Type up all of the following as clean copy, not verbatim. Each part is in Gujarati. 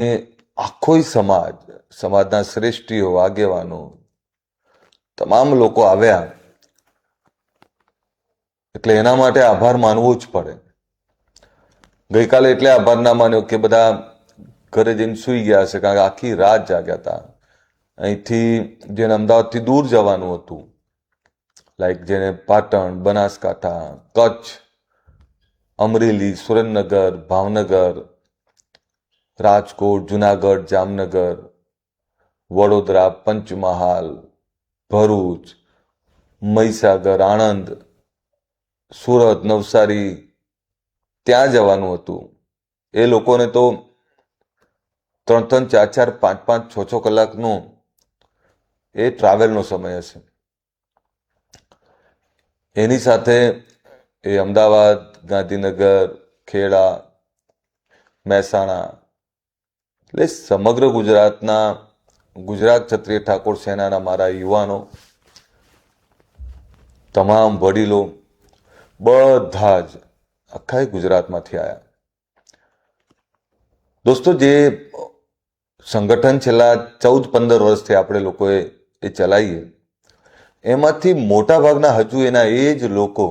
એ આખોય સમાજના શ્રેષ્ઠીઓ, આગેવાનો, તમામ લોકો આવ્યા, એટલે એના માટે આભાર માનવો જ પડે. ગઈકાલે એટલે આભાર ના માન્યો કે બધા ઘરે જઈને સૂઈ ગયા હશે, કારણ કે આખી રાત જાગ્યા હતા. અહીંથી જેને અમદાવાદથી દૂર જવાનું હતું, લાઈક જેને પાટણ, બનાસકાંઠા, કચ્છ, અમરેલી, સુરેન્દ્રનગર, ભાવનગર, રાજકોટ, જુનાગઢ, જામનગર, વડોદરા, પંચમહાલ, ભરૂચ, મહીસાગર, આણંદ, સુરત, નવસારી, ત્યાં જવાનું હતું. એ લોકોને તો 3-3, 4-4, 5-5, 6-6 કલાકનો એ ટ્રાવેલનો સમય હશે. એની સાથે એ અમદાવાદ, ગાંધીનગર, ખેડા, મહેસાણા, એટલે સમગ્ર ગુજરાતના ગુજરાત ક્ષત્રિય ઠાકોર સેનાના મારા યુવાનો, તમામ વડીલો, બધા જ આખા ગુજરાતમાંથી આવ્યા. દોસ્તો, જે સંગઠન છેલ્લા 14-15 વર્ષથી આપણે લોકોએ એ ચલાવીએ, એમાંથી મોટા ભાગના હજુ એના એ જ લોકો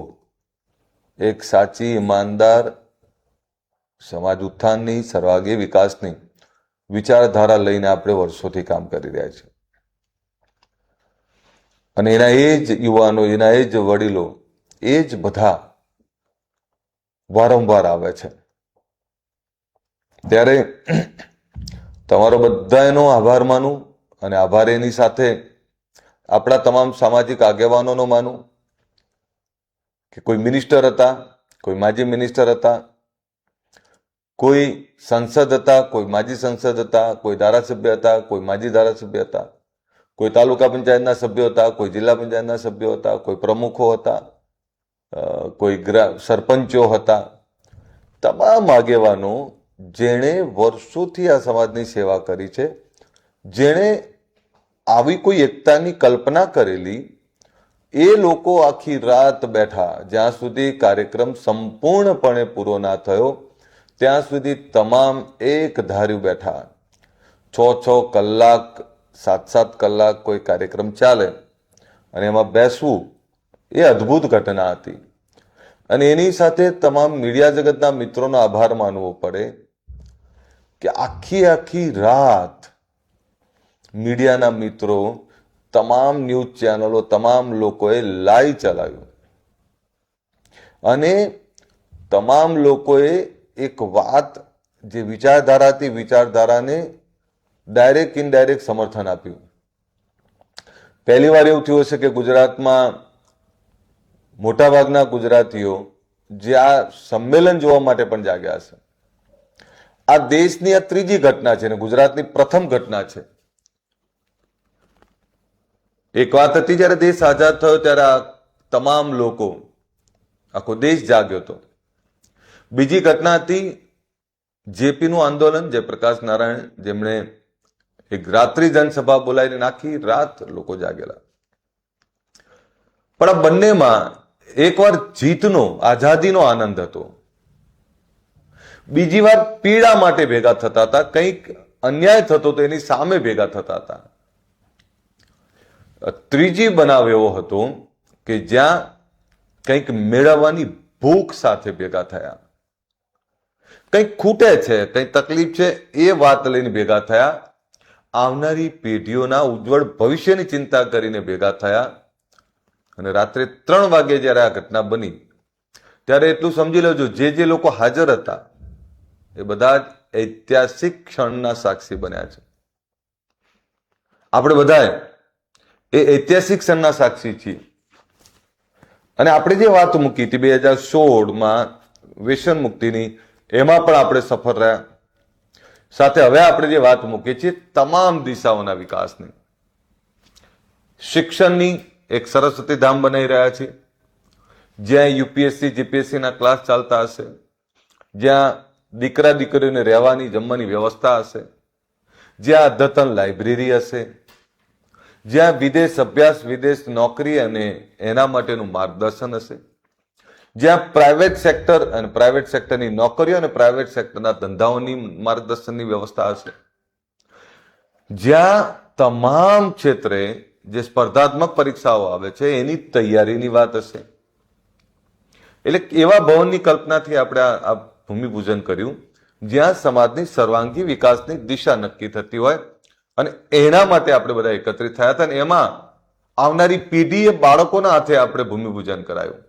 એક સાચી, ઈમાનદાર, સમાજ ઉત્થાનની, સર્વાંગી વિકાસની વિચારધારા લઈને આપણે વર્ષોથી કામ કરી રહ્યા છીએ. અને એના એ જ યુવાનો, એના એ જ વડીલો, એ જ બધા વારંવાર આવે છે. ત્યારે તમારો બધાનો આભાર માનું, અને આભાર એની સાથે આપણા તમામ સામાજિક આગેવાનોનો માનું કે કોઈ મિનિસ્ટર હતા, કોઈ માજી મિનિસ્ટર હતા, કોઈ સંસદ હતા, કોઈ માજી સંસદ હતા, કોઈ ધારાસભ્ય હતા, કોઈ માજી ધારાસભ્ય હતા, કોઈ તાલુકા પંચાયતના સભ્યો હતા, કોઈ જિલ્લા પંચાયતના સભ્યો હતા, કોઈ પ્રમુખો હતા, કોઈ સરપંચો હતા. તમામ આગેવાનો જેણે વર્ષોથી આ સમાજની સેવા કરી છે, જેણે આવી કોઈ એકતાની કલ્પના કરેલી, એ લોકો આખી રાત બેઠા, જ્યાં સુધી કાર્યક્રમ સંપૂર્ણપણે પૂરો ના થયો ત્યાં સુધી તમામ એક ધાર્યું બેઠા. 6-6 કલાક, 7-7 કલાક કોઈ કાર્યક્રમ ચાલે અને એમાં બેસવું એ અદ્ભુત ઘટના હતી. અને એની સાથે તમામ મીડિયા જગતના મિત્રોનો આભાર માનવો પડે કે આખી રાત મીડિયાના મિત્રો, તમામ ન્યૂઝ ચેનલો, તમામ લોકોએ લાઈવ ચલાવ્યું. અને તમામ લોકોએ એક વાત, જે વિચારધારા હતી, વિચારધારાને ડાયરેક્ટ ઇનડાયરેક્ટ સમર્થન આપ્યું. પહેલી વાર એવું થયું હશે કે ગુજરાતમાં મોટાભાગના ગુજરાતીઓ જે આ સંમેલન જોવા માટે પણ જાગ્યા હશે. આ દેશની આ ત્રીજી ઘટના છે, ને ગુજરાતની પ્રથમ ઘટના છે. એક વાત હતી જ્યારે દેશ આઝાદ થયો, ત્યારે આ તમામ લોકો, આખો દેશ જાગ્યો હતો. બીજી ઘટના હતી જેપીનું આંદોલન, જયપ્રકાશ નારાયણ, જેમણે એક રાત્રિ જનસભા બોલાવીને આખી રાત લોકો જાગેલા. પણ આ બંનેમાં એકવાર જીતનો, આઝાદીનો આનંદ હતો, બીજી વાર પીડા માટે ભેગા થતા હતા, કંઈક અન્યાય થતો તો એની સામે ભેગા થતા હતા. ત્રીજી બનાવ એવો હતો કે જ્યાં કંઈક મેળવવાની ભૂખ સાથે ભેગા થયા. કંઈક ખૂટે છે, કંઈક તકલીફ છે, એ વાત લઈને ભેગા થયા. આવનારી પેઢીઓના ઉજ્જવળ ભવિષ્યની ચિંતા કરીને ભેગા થયા. અને રાત્રે 3 વાગે જ્યારે આ ઘટના બની, ત્યારે એટલું સમજી લેજો, જે લોકો હાજર હતા એ બધા જ ઐતિહાસિક ક્ષણના સાક્ષી બન્યા છે. આપણે બધાએ એ ઐતિહાસિક ક્ષણના સાક્ષી છીએ. અને આપણે જે વાત મૂકી હતી 2016માં વ્યસન મુક્તિની, એમાં પણ આપણે સફળ રહ્યા. સાથે હવે આપણે જે વાત મૂકીએ છીએ તમામ દિશાઓના વિકાસની, શિક્ષણની એક સરસ્વતી ધામ બનાવી રહ્યા છીએ, જ્યાં યુપીએસસી, જીપીએસસીના ક્લાસ ચાલતા હશે, જ્યાં દીકરા દીકરીઓને રહેવાની, જમવાની વ્યવસ્થા હશે, જ્યાં અદ્યતન લાઇબ્રેરી હશે, જ્યાં વિદેશ અભ્યાસ, વિદેશ નોકરી અને એના માટેનું માર્ગદર્શન હશે, જ્યાં પ્રાઇવેટ સેક્ટર અને પ્રાઇવેટ સેક્ટરની નોકરીઓ અને પ્રાઇવેટ સેક્ટરના ધંધાઓની માર્ગદર્શનની વ્યવસ્થા હશે, જ્યાં તમામ ક્ષેત્રે જે સ્પર્ધાત્મક પરીક્ષાઓ આવે છે એની તૈયારીની વાત હશે. એટલે એવા ભવનની કલ્પનાથી આપણે આ ભૂમિપૂજન કર્યું જ્યાં સમાજની સર્વાંગી વિકાસની દિશા નક્કી થતી હોય, અને એના માટે આપણે બધા એકત્રિત થયા હતા. અને એમાં આવનારી પેઢીએ બાળકોના હાથે આપણે ભૂમિપૂજન કરાયું.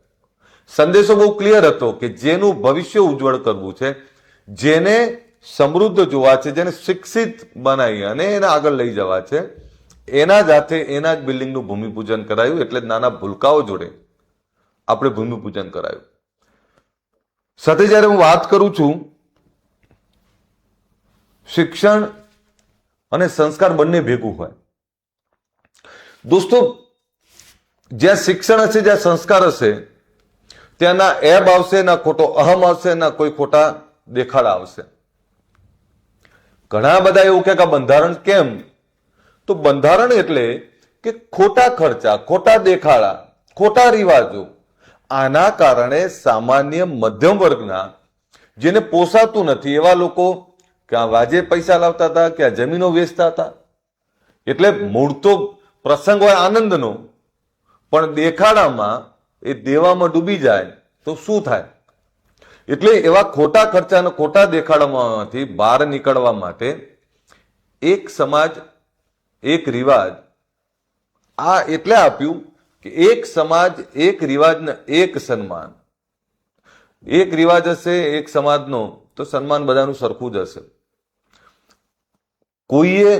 સંદેશો બહુ ક્લિયર હતો કે જેનું ભવિષ્ય ઉજ્જવળ કરવું છે, જેને સમૃદ્ધ જોવા છે, જેને શિક્ષિત બનાવી અને એને આગળ લઈ જવા છે, એના જ હાથે એના જ બિલ્ડિંગનું ભૂમિપૂજન કરાયું. એટલે નાના ભૂલકાઓ જોડે આપણે ભૂમિપૂજન કરાયું. સાથે જ્યારે હું વાત કરું છું, શિક્ષણ અને સંસ્કાર બંને ભેગું હોય. દોસ્તો, જ્યાં શિક્ષણ હશે, જ્યાં સંસ્કાર હશે, ત્યાં ના એબ આવશે, ના ખોટો અહમ આવશે, ના કોઈ ખોટા દેખાડા આવશે. ઘણા બધા એવું કે બંધારણ કેમ? તો બંધારણ એટલે કે ખોટા ખર્ચા, ખોટા દેખાડા, ખોટા રિવાજો, આના કારણે સામાન્ય મધ્યમ વર્ગના જેને પોસાતું નથી એવા લોકો ક્યાં વાજે પૈસા લાવતા હતા, ક્યાં જમીનો વેચતા હતા. એટલે મૂળ તો પ્રસંગ હોય આનંદનો, પણ દેખાડામાં એ દેવામાં ડૂબી જાય તો શું થાય? એટલે એવા ખોટા ખર્ચા અને ખોટા દેખાડામાંથી બહાર નીકળવા માટે એક સમાજ, એક રિવાજ, આ એટલે આપ્યું કે એક સમાજ, એક રિવાજ ને એક સન્માન. એક રિવાજ હશે એક સમાજનો તો સન્માન બધાનું સરખું જ હશે. કોઈએ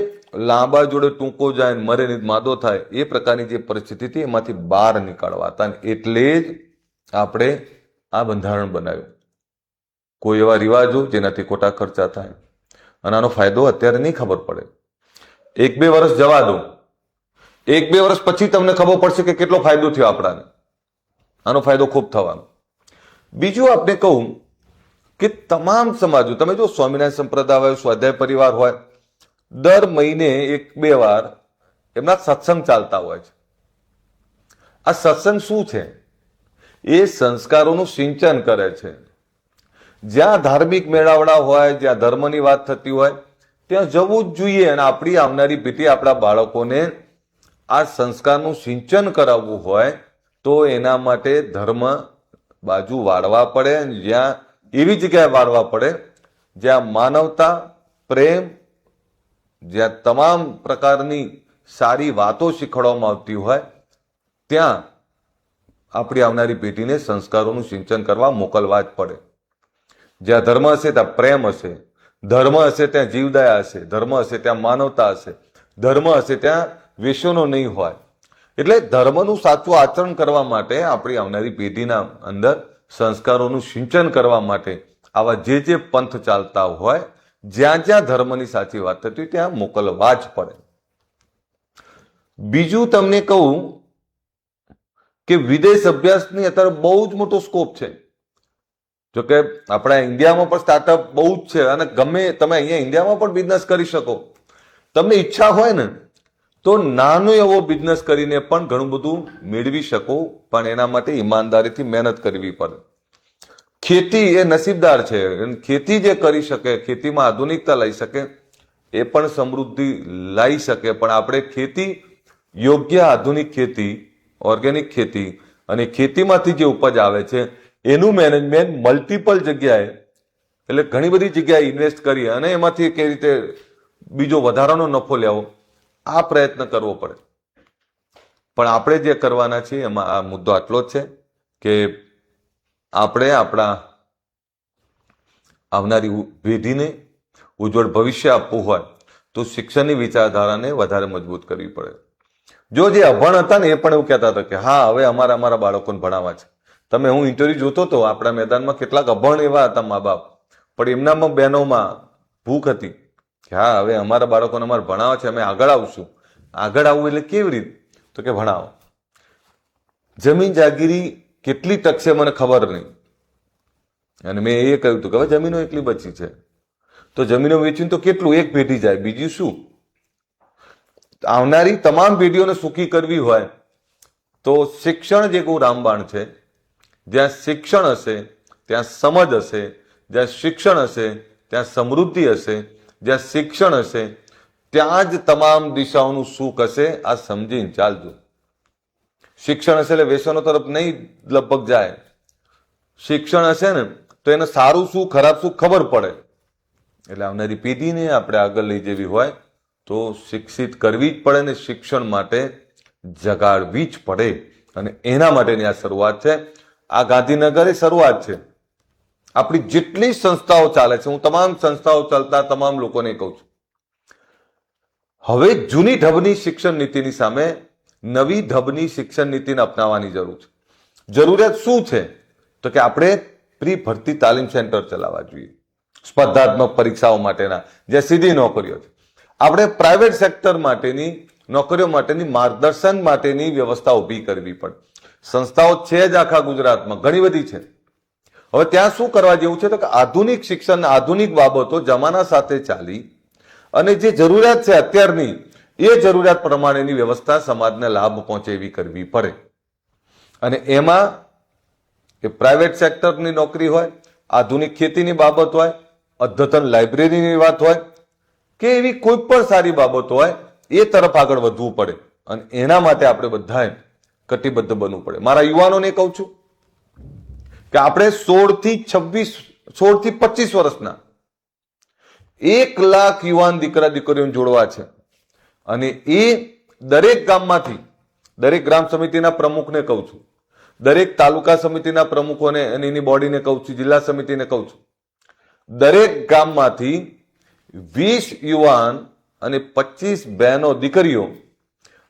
લાંબા જોડે ટૂંકો જાય, મરે ને માદો થાય, એ પ્રકારની જે પરિસ્થિતિ હતી એમાંથી બહાર નીકળવા હતા. એટલે જ આપણે આ બંધારણ બનાવ્યું. કોઈ એવા રિવાજો જેનાથી ખોટા ખર્ચા થાય, અને આનો ફાયદો અત્યારે નહીં ખબર પડે. 1-2 વર્ષ જવા દો, 1-2 વર્ષ પછી તમને ખબર પડશે કે કેટલો ફાયદો થયો આપણાને. આનો ફાયદો ખૂબ થવાનો. બીજું આપણે કહું કે તમામ સમાજો, તમે જો સ્વામિનારાયણ સંપ્રદાય હોય, સ્વાધ્યાય પરિવાર હોય, દર મહિને 1-2 વાર એમના સત્સંગ ચાલતા હોય છે. આ સત્સંગ શું છે? એ સંસ્કારોનું સિંચન કરે છે. જ્યાં ધાર્મિક મેળાવડા હોય, જ્યાં ધર્મની વાત થતી હોય, ત્યાં જવું જ જોઈએ. અને આપણી આવનારી પેઢી, આપણા બાળકોને આ સંસ્કારનું સિંચન કરાવવું હોય તો એના માટે ધર્મ બાજુ વાળવા પડે. જ્યાં એવી જગ્યાએ વાળવા પડે જ્યાં માનવતા, પ્રેમ, જ્યાં તમામ પ્રકારની સારી વાતો શીખવાડવામાં આવતી હોય, ત્યાં આપણી આવનારી પેઢીને સંસ્કારોનું સિંચન કરવા મોકલવા જ પડે. જ્યાં ધર્મ હશે ત્યાં પ્રેમ હશે, ધર્મ હશે ત્યાં જીવદયા હશે, ધર્મ હશે ત્યાં માનવતા હશે, ધર્મ હશે ત્યાં વેશ્યોનો નહીં હોય. એટલે ધર્મનું સાચું આચરણ કરવા માટે, આપણી આવનારી પેઢીના અંદર સંસ્કારોનું સિંચન કરવા માટે આવા જે પંથ ચાલતા હોય, જ્યાં જ્યાં ધર્મની સાચી વાત થતી હોય ત્યાં મોકલવા જ પડે. બીજું તમને કહું કે વિદેશ અભ્યાસની અત્યારે બહુ જ મોટો સ્કોપ છે. જોકે આપણા ઇન્ડિયામાં પણ સ્ટાર્ટઅપ બહુ જ છે, અને ગમે તમે અહીંયા ઇન્ડિયામાં પણ બિઝનેસ કરી શકો. તમને ઈચ્છા હોય ને તો નાનો એવો બિઝનેસ કરીને પણ ઘણું બધું મેળવી શકો, પણ એના માટે ઈમાનદારીથી મહેનત કરવી પડે. ખેતી એ નસીબદાર છે. ખેતી જે કરી શકે, ખેતીમાં આધુનિકતા લઈ શકે, એ પણ સમૃદ્ધિ લાવી શકે. પણ આપણે ખેતી, યોગ્ય આધુનિક ખેતી, ઓર્ગેનિક ખેતી અને ખેતીમાંથી જે ઉપજ આવે છે એનું મેનેજમેન્ટ મલ્ટિપલ જગ્યાએ, એટલે ઘણી બધી જગ્યાએ ઇન્વેસ્ટ કરી અને એમાંથી કઈ રીતે બીજો વધારાનો નફો લેવો, આ પ્રયત્ન કરવો પડે. પણ આપણે જે કરવાના છીએ એમાં આ મુદ્દો આટલો જ છે કે આપણે આપણા આવનારી પેઢીને ઉજ્જવળ ભવિષ્ય આપવું હોય તો શિક્ષણની વિચારધારાને વધારે મજબૂત કરવી પડે. જો જે અભણ હતા ને એ પણ એવું કહેતા હતા કે હા, હવે અમારા બાળકોને ભણાવવા છે. તમે, હું ઇન્ટરવ્યુ જોતો હતો આપણા મેદાનમાં, કેટલાક અભણ એવા હતા મા બાપ, પણ એમનામાં બહેનોમાં ભૂખ હતી કે હા, હવે અમારા બાળકોને અમારે ભણાવવા છે, અમે આગળ આવશું. આગળ આવવું એટલે કેવી રીતે? તો કે ભણાવો. જમીન જાગીરી કેટલી ટકશે મને ખબર નહીં, અને મેં એ કહ્યું હતું કે હવે જમીનો એટલી બચી છે તો જમીનો વેચીને તો કેટલું, એક પેઢી જાય, બીજું શું? આવનારી તમામ પેઢીઓને સુખી કરવી હોય તો શિક્ષણ જે કહું રામબાણ છે જ્યાં શિક્ષણ હશે ત્યાં સમજ હશે, જ્યાં શિક્ષણ હશે ત્યાં સમૃદ્ધિ હશે, જ્યાં શિક્ષણ હશે ત્યાં જ તમામ દિશાઓનું સુખ હશે. આ સમજીને ચાલજો. શિક્ષણ હશે એટલે વ્યસનો તરફ નહીં લગભગ જાય. શિક્ષણ હશે ને તો એને સારું શું ખરાબ શું ખબર પડે. એટલે આવનારી પેઢીને આપણે આગળ લઈ જવી હોય તો શિક્ષિત કરવી જ પડે ને શિક્ષણ માટે જગાડવી જ પડે. અને એના માટેની આ શરૂઆત છે. આ ગાંધીનગર શરૂઆત છે. આપણી જેટલી સંસ્થાઓ ચાલે છે, હું તમામ સંસ્થાઓ ચાલતા તમામ લોકોને કહું છું, હવે જૂની ઢબની શિક્ષણ નીતિની સામે નવી ઢબની શિક્ષણ નીતિને અપનાવવાની જરૂર છે. જરૂરિયાત શું છે? તો કે આપણે પ્રી ભરતી તાલીમ સેન્ટર ચલાવવા જોઈએ, સ્પર્ધાત્મક પરીક્ષાઓ માટેના, જે સીધી નોકરીઓ છે. આપણે પ્રાઇવેટ સેક્ટર માટેની નોકરીઓ માટેની માર્ગદર્શન માટેની વ્યવસ્થા ઊભી કરવી પડે. સંસ્થાઓ છે જ આખા ગુજરાતમાં, ઘણી બધી છે. હવે ત્યાં શું કરવા જેવું છે? તો કે આધુનિક શિક્ષણ, આધુનિક બાબતો જમાના સાથે ચાલી અને જે જરૂરિયાત છે અત્યારની, એ જરૂરિયાત પ્રમાણેની વ્યવસ્થા સમાજને લાભ પહોંચે એવી કરવી પડે. અને એમાં એ પ્રાઇવેટ સેક્ટરની નોકરી હોય, આધુનિક ખેતીની બાબત હોય, અદ્યતન લાઇબ્રેરીની વાત હોય કે એવી કોઈ પણ સારી બાબતો હોય, એ તરફ આગળ વધવું પડે. અને એના માટે આપણે બધાએ કટિબદ્ધ બનવું પડે. મારા યુવાનોને કહું છું કે આપણે 16 થી 25 વર્ષના 1 લાખ યુવાન દીકરા દીકરીઓને જોડવા છે. અને એ દરેક ગામમાંથી, દરેક ગ્રામ સમિતિના પ્રમુખને કહું છું, દરેક તાલુકા સમિતિના પ્રમુખોને અને એની બોડીને કહું છું, જિલ્લા સમિતિને કહું છું, દરેક ગામમાંથી 20 યુવાન અને 25 બહેનો દીકરીઓ,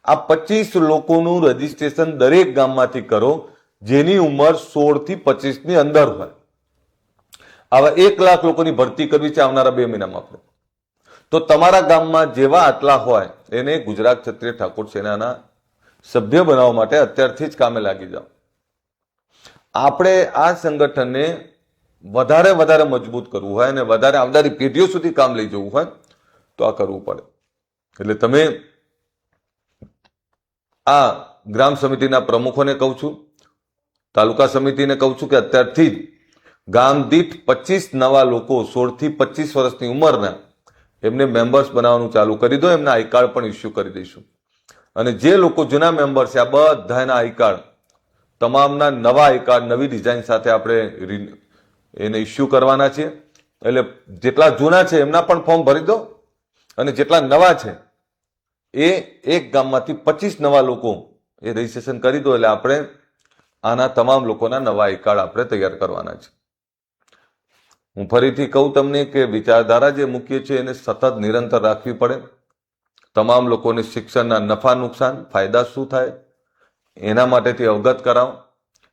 આ 25 લોકોનું રજીસ્ટ્રેશન દરેક ગામમાંથી કરો જેની ઉંમર 16 થી 25 ની અંદર હોય. આવા 1 લાખ લોકોની ભરતી કરવી છે આવનારા 2 મહિનામાં. આપણે તો તમારા ગામમાં જેવા આટલા હોય એને ગુજરાત ક્ષત્રિય ઠાકોર સેનાના સભ્ય બનાવવા માટે અત્યારથી જ કામે લાગી જાઓ. આપણે આ સંગઠનને વધારે મજબૂત કરવું હોય અને વધારે આવનારી પેઢીઓ સુધી કામ લઈ જવું હોય તો આ કરવું પડે. એટલે તમે આ ગ્રામ સમિતિના પ્રમુખોને કહું છું, તાલુકા સમિતિને કહું છું કે અત્યારથી જ ગામ દીઠ 25 નવા લોકો 16 થી 25 વર્ષની ઉંમરના એમને મેમ્બર્સ બનાવવાનું ચાલુ કરી દો. એમના આઈ કાર્ડ પણ ઇસ્યુ કરી દઈશું. અને જે લોકો જૂના મેમ્બર છે આ બધાના આઈ કાર્ડ, તમામના નવા આઈ કાર્ડ નવી ડિઝાઇન સાથે આપણે એને ઇસ્યુ કરવાના છે. એટલે જેટલા જૂના છે એમના પણ ફોર્મ ભરી દો અને જેટલા નવા છે એ એક ગામમાંથી 25 નવા લોકો એ રજીસ્ટ્રેશન કરી દો. એટલે આપણે આના તમામ લોકોના નવા આઈ કાર્ડ આપણે તૈયાર કરવાના છે. હું ફરીથી કહું તમને કે વિચારધારા જે મુખ્ય છે એને સતત નિરંતર રાખવી પડે. તમામ લોકોને શિક્ષણના નફા નુકસાન, ફાયદા શું થાય એના માટેથી અવગત કરાવો.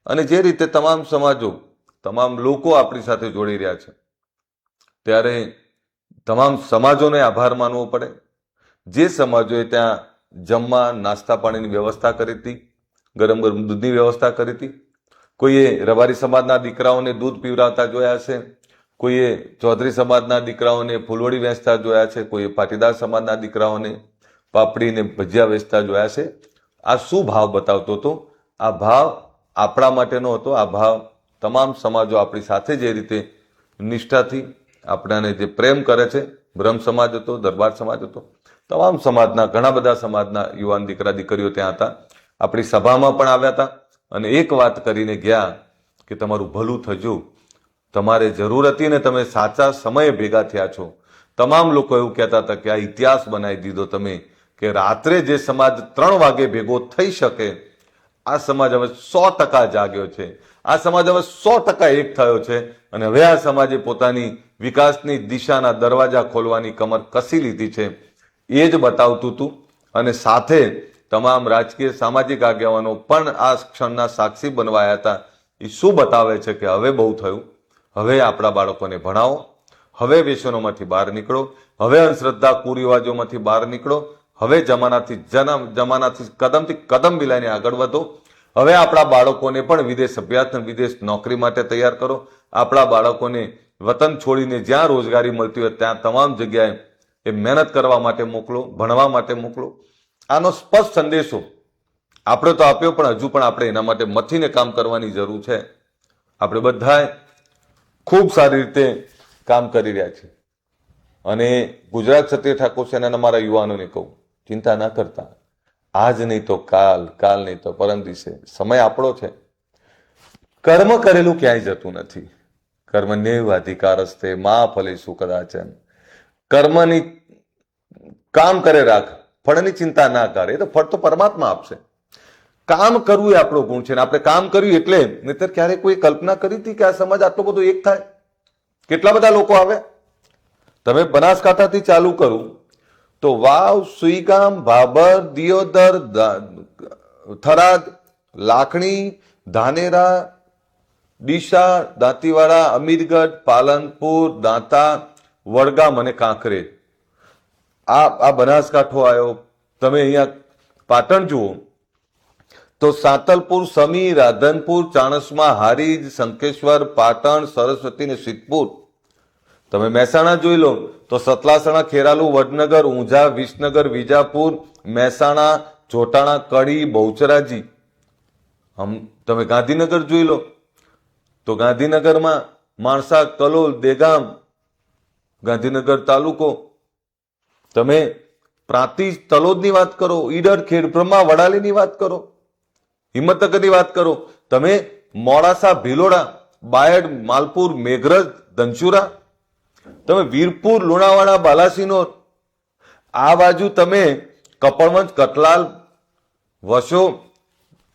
અને જે રીતે તમામ સમાજો, તમામ લોકો આપણી સાથે જોડી રહ્યા છે, ત્યારે તમામ સમાજોને આભાર માનવો પડે. જે સમાજોએ ત્યાં જમવા, નાસ્તા પાણીની વ્યવસ્થા કરી હતી, ગરમ ગરમ દૂધની વ્યવસ્થા કરી હતી. કોઈએ રબારી સમાજના દીકરાઓને દૂધ પીવડાવતા જોયા છે, કોઈએ ચૌધરી સમાજના દીકરાઓને ફૂલવડી વેચતા જોયા છે, કોઈએ પાટીદાર સમાજના દીકરાઓને પાપડીને ભજીયા વેચતા જોયા છે. આ શું ભાવ બતાવતો હતો? આ ભાવ આપણા માટેનો હતો. આ ભાવ તમામ સમાજો આપણી સાથે જે રીતે નિષ્ઠાથી આપણાને જે પ્રેમ કરે છે, બ્રહ્મ સમાજ હતો, દરબાર સમાજ હતો, તમામ સમાજના, ઘણા બધા સમાજના યુવાન દીકરા દીકરીઓ ત્યાં હતા. આપણી સભામાં પણ આવ્યા હતા અને એક વાત કરીને ગયા કે તમારું ભલું થજો, તમારે જરૂર હતી ને તમે સાચા સમયે ભેગા થયા છો. તમામ લોકો એવું કહેતા હતા કે આ ઇતિહાસ બનાવી દીધો તમે, કે રાત્રે જે સમાજ 3 વાગે ભેગો થઈ શકે, આ સમાજ હવે 100% જાગ્યો છે. આ સમાજ હવે 100% એક થયો છે અને હવે આ સમાજે પોતાની વિકાસની દિશાના દરવાજા ખોલવાની કમર કસી લીધી છે. એ જ બતાવતું હતું. અને સાથે તમામ રાજકીય સામાજિક આગેવાનો પણ આ ક્ષણના સાક્ષી બનવાયા હતા. એ શું બતાવે છે કે હવે બહુ થયું, હવે આપણા બાળકોને ભણાવો, હવે વ્યસનોમાંથી બહાર નીકળો, હવે અંધશ્રદ્ધા કુરિવાજોમાંથી બહાર નીકળો, હવે જમાનાથી કદમથી કદમ મિલાઈને આગળ વધો. હવે આપણા બાળકોને પણ વિદેશ અભ્યાસ અને વિદેશ નોકરી માટે તૈયાર કરો. આપણા બાળકોને વતન છોડીને જ્યાં રોજગારી મળતી હોય ત્યાં તમામ જગ્યાએ એ મહેનત કરવા માટે મોકલો, ભણવા માટે મોકલો. આનો સ્પષ્ટ સંદેશો આપણે તો આપ્યો, પણ હજુ પણ આપણે એના માટે મથીને કામ કરવાની જરૂર છે. આપણે બધાએ ખૂબ સારી રીતે કામ કરી રહ્યા છીએ. અને ગુજરાત ક્ષત્રિય ઠાકોર સેનાના મારા યુવાનોને કહું, ચિંતા ના કરતા. આજ નહીં તો કાલ, કાલ નહીં તો પરમ દિવસે સમય આપણો છે. કર્મ કરેલું ક્યાંય જતું નથી. કર્મણ્યેવ અધિકારસ્તે મા ફલેષુ કદાચન. કર્મની કામ કરે રાખ, ફળની ચિંતા ના કરે. એ તો ફળ તો પરમાત્મા આપશે. કામ કરવું એ આપણો ગુણ છે ને આપણે કામ કર્યું એટલે. નહીતર ક્યારે કોઈ કલ્પના કરી હતી કે આ સમાજ આટલો બધો એક થાય? કેટલા બધા લોકો આવે. તમે બનાસકાંઠાથી ચાલુ કરું તો વાવ, સુઈગામ, ભાભર, દિયોદર, થરાદ, લાખણી, ધાનેરા, ડીસા, દાંતીવાડા, અમીરગઢ, પાલનપુર, દાંતા, વડગામ અને કાંકરેજ. આ બનાસકાંઠો આવ્યો. તમે અહીંયા પાટણ જુઓ તો સાતલપુર, સમી, રાધનપુર, ચાણસ્મા, હારીજ, શંખેશ્વર, પાટણ, સરસ્વતી ને સિદ્ધપુર. તમે મહેસાણા જોઈ લો તો સતલાસણા, ખેરાલુ, વડનગર, ઊંઝા, વિસનગર, વિજાપુર, મહેસાણા, જોટાણા, કડી, બહુચરાજી. તમે ગાંધીનગર જોઈ લો તો ગાંધીનગરમાં માણસા, કલોલ, દેગામ, ગાંધીનગર તાલુકો. તમે પ્રાંતિજ, તલોદની વાત કરો, ઈડર, ખેડબ્રહ્મા, વડાલીની વાત કરો, હિંમતનગરની વાત કરો. તમે મોડાસા, ભિલોડા, બાયડ, માલપુર, મેઘરજ, ધનસુરા. તમે વીરપુર, લુણાવાડા, બાલાસિનોર. આ બાજુ તમે કપડવંજ, કતલાલ, વસો,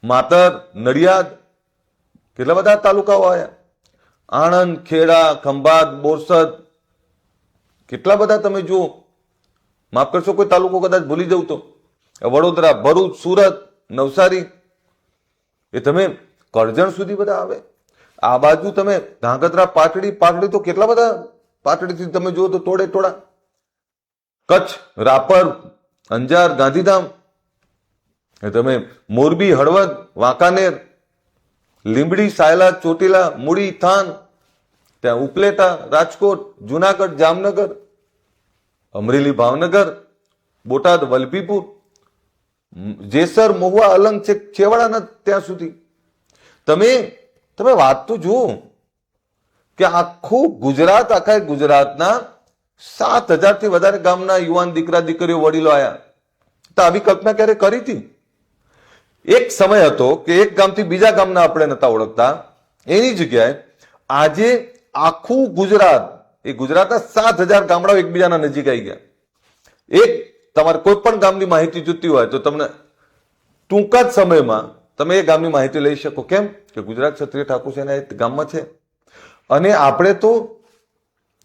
માતર, નડિયાદ. કેટલા બધા તાલુકાઓ આવ્યા. આણંદ, ખેડા, ખંભાત, બોરસદ. કેટલા બધા તમે જુઓ. માફ કરશો કોઈ તાલુકો કદાચ ભૂલી જવું તો. વડોદરા, ભરૂચ, સુરત, નવસારી. એ તમે કરજણ સુધી બધા આવે. આ બાજુ તમે ધાંગધ્રા, પાટડી તો કેટલા બધા. પાટડીથી તમે જુઓ તો ટોળે ટોળા. કચ્છ, રાપર, અંજાર, ગાંધીધામ. તમે મોરબી, હળવદ, વાંકાનેર, લીંબડી, સાયલા, ચોટીલા, મૂડી, થાન, ત્યાં ઉપલેટા, રાજકોટ, જુનાગઢ, જામનગર, અમરેલી, ભાવનગર, બોટાદ, વલભીપુર, જેસર, મહુવા, અલંગ છે છેવાડાના ત્યાં સુધી. તમે વાત તો જુઓ કે આખું ગુજરાત, આખા ગુજરાતના 7,000 થી વધારે ગામના યુવાન, દીકરા, દીકરીઓ, વડીલો આયા. તો આવી કલ્પના ક્યારે કરી હતી? એક સમય હતો કે એક ગામથી બીજા ગામના આપણે નતા ઓળખતા. એની જગ્યાએ આજે આખું ગુજરાત, એ ગુજરાતના 7,000 ગામડાઓ એકબીજાના નજીક આવી ગયા. એક તમારે કોઈ પણ ગામની માહિતી જોતી હોય તો તમને ટૂંક જ સમયમાં તમે એ ગામની માહિતી લઈ શકો. કેમ કે ગુજરાત ક્ષત્રિય ઠાકોર સેના એ ગામમાં છે. અને આપણે તો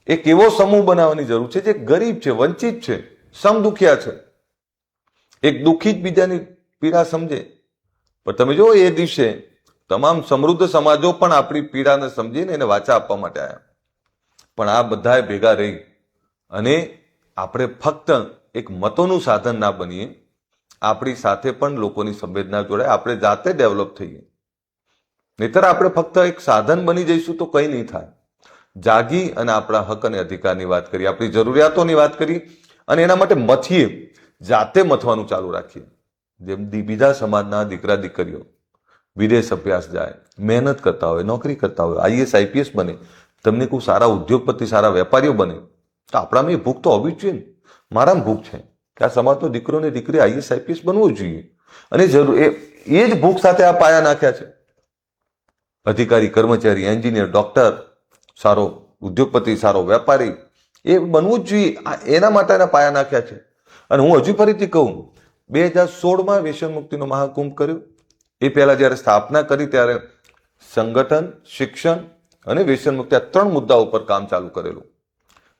એક એવો સમૂહ બનાવવાની જરૂર છે જે ગરીબ છે, વંચિત છે, સમદુખિયા છે. એક દુઃખી જ બીજાની પીડા સમજે. પણ તમે જો એ દિવસે તમામ સમૃદ્ધ સમાજો પણ આપણી પીડાને સમજીને એને વાચા આપવા માટે આવ્યા. પણ આ બધાએ ભેગા રહી અને આપણે ફક્ત એક મતોનું સાધન ના બનીએ. આપણી સાથે પણ લોકોની સંવેદના જોડાય, આપણે જાતે ડેવલપ થઈએ. નહીતર આપણે ફક્ત એક સાધન બની જઈશું તો કંઈ નહીં થાય. જાગી અને આપણા હક અને અધિકારની વાત કરીએ, આપણી જરૂરિયાતોની વાત કરીએ અને એના માટે મથીએ, જાતે મથવાનું ચાલુ રાખીએ. જેમ બીજા સમાજના દીકરા દીકરીઓ વિદેશ અભ્યાસ જાય, મહેનત કરતા હોય, નોકરી કરતા હોય, આઈએસ આઈપીએસ બને, તમને કોઈ સારા ઉદ્યોગપતિ, સારા વેપારીઓ બને, તો આપણામાં એ ભૂખ તો હોવી જ જોઈએ ને. મારામાં ભૂખ છે કે આ સમાજનો દીકરો ને દીકરી આઈએસ આઈપીએસ બનવું જોઈએ. અને એ જ ભૂખ સાથે આ પાયા નાખ્યા છે. અધિકારી, કર્મચારી, એન્જિનિયર, ડોક્ટર, સારો ઉદ્યોગપતિ, સારો વેપારી એ બનવું જ જોઈએ. એના માટેના પાયા નાખ્યા છે. અને હું હજુ ફરીથી કહું, 2016માં વ્યસન મુક્તિનો મહાકુંભ કર્યો. એ પહેલા જયારે સ્થાપના કરી ત્યારે સંગઠન, શિક્ષણ અને વ્યસન મુક્તિ આ 3 મુદ્દા ઉપર કામ ચાલુ કરેલું.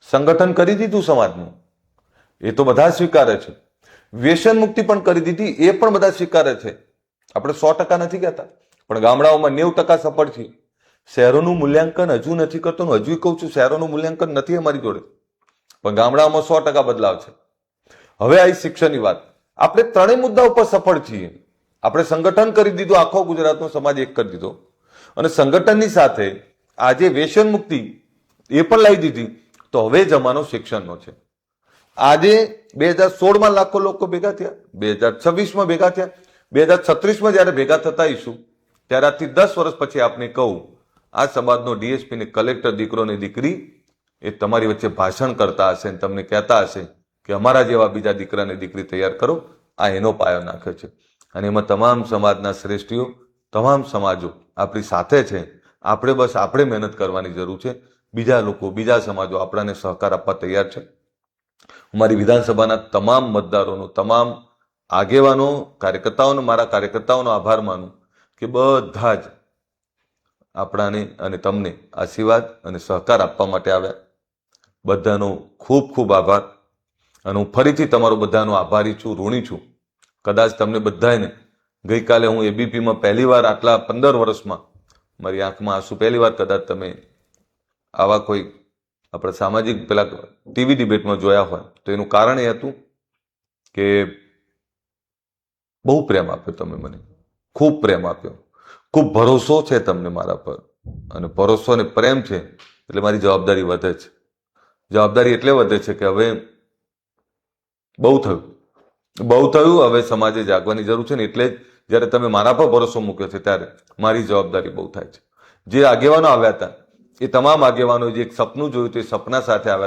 સંગઠન કરી દીધું સમાજનું, એ તો બધા સ્વીકારે છે. વ્યસન મુક્તિ પણ કરી દીધી, એ પણ બધા સ્વીકારે છે. આપણે 100% નથી કહેતા, પણ ગામડાઓમાં 90% સફળ છે. શહેરોનું મૂલ્યાંકન હજુ નથી કરતો. હજુ કહું છું, શહેરોનું મૂલ્યાંકન નથી અમારી જોડે, પણ ગામડાઓમાં 100% બદલાવ છે. હવે આવી શિક્ષણની વાત, આપણે 3 મુદ્દા ઉપર સફળ છીએ. આપણે સંગઠન કરી દીધું, આખો ગુજરાતનો સમાજ એક કરી દીધો, અને સંગઠનની સાથે આજે વ્યસન મુક્તિ એ પણ લાવી દીધી. તો હવે જમાનો શિક્ષણનો છે. આજે 2016માં લાખો લોકો ભેગા થયા, 2026માં ભેગા થયા, 2036માં જયારે ભેગા થતા આવીશું ત્યારે આજથી 10 વર્ષ પછી આપણે કહું આ સમાજનો ડીએસપી ને કલેક્ટર દીકરો ને દીકરી એ તમારી વચ્ચે ભાષણ કરતા હશે અને તમને કહેતા હશે કે અમારા જેવા બીજા દીકરા ને દીકરી તૈયાર કરો, આ એનો પાયો નાખ્યો છે. અને એમાં તમામ સમાજના શ્રેષ્ઠીઓ, તમામ સમાજો આપણી સાથે છે. આપણે મહેનત કરવાની જરૂર છે. બીજા લોકો, બીજા સમાજો આપણાને સહકાર આપવા તૈયાર છે. મારી વિધાનસભાના તમામ મતદારોનો, તમામ આગેવાનો, કાર્યકર્તાઓનો, મારા કાર્યકર્તાઓનો આભાર માનું કે બધા જ આપણાને અને તમને આશીર્વાદ અને સહકાર આપવા માટે આવ્યા. બધાનો ખૂબ ખૂબ આભાર. અને હું ફરીથી તમારો બધાનો આભારી છું, ઋણી છું. કદાચ તમને બધાને ગઈકાલે હું એબીપીમાં પહેલીવાર આટલા 15 વર્ષમાં મારી આંખમાં આંસુ પહેલીવાર કદાચ તમે આવા કોઈ આપણા સામાજિક પેલા ટીવી ડિબેટમાં જોયા હોય તો એનું કારણ એ હતું કે બહુ પ્રેમ આપ્યો તમે મને, ખૂબ પ્રેમ આપ્યો, ખૂબ ભરોસો છે તમને મારા પર. અને ભરોસો અને પ્રેમ છે એટલે મારી જવાબદારી વધે છે. જવાબદારી એટલે વધે છે કે હવે બહુ થયું, હવે સમાજે જાગવાની જરૂર છે ને એટલે જ જ્યારે તમે મારા પર ભરોસો મૂક્યો છે ત્યારે મારી જવાબદારી બહુ થાય છે. જે આગેવાનો આવ્યા હતા એ તમામ આગેવાનો જે એક સપનું જોયું તે સપના સાથે આવ્યા હતા.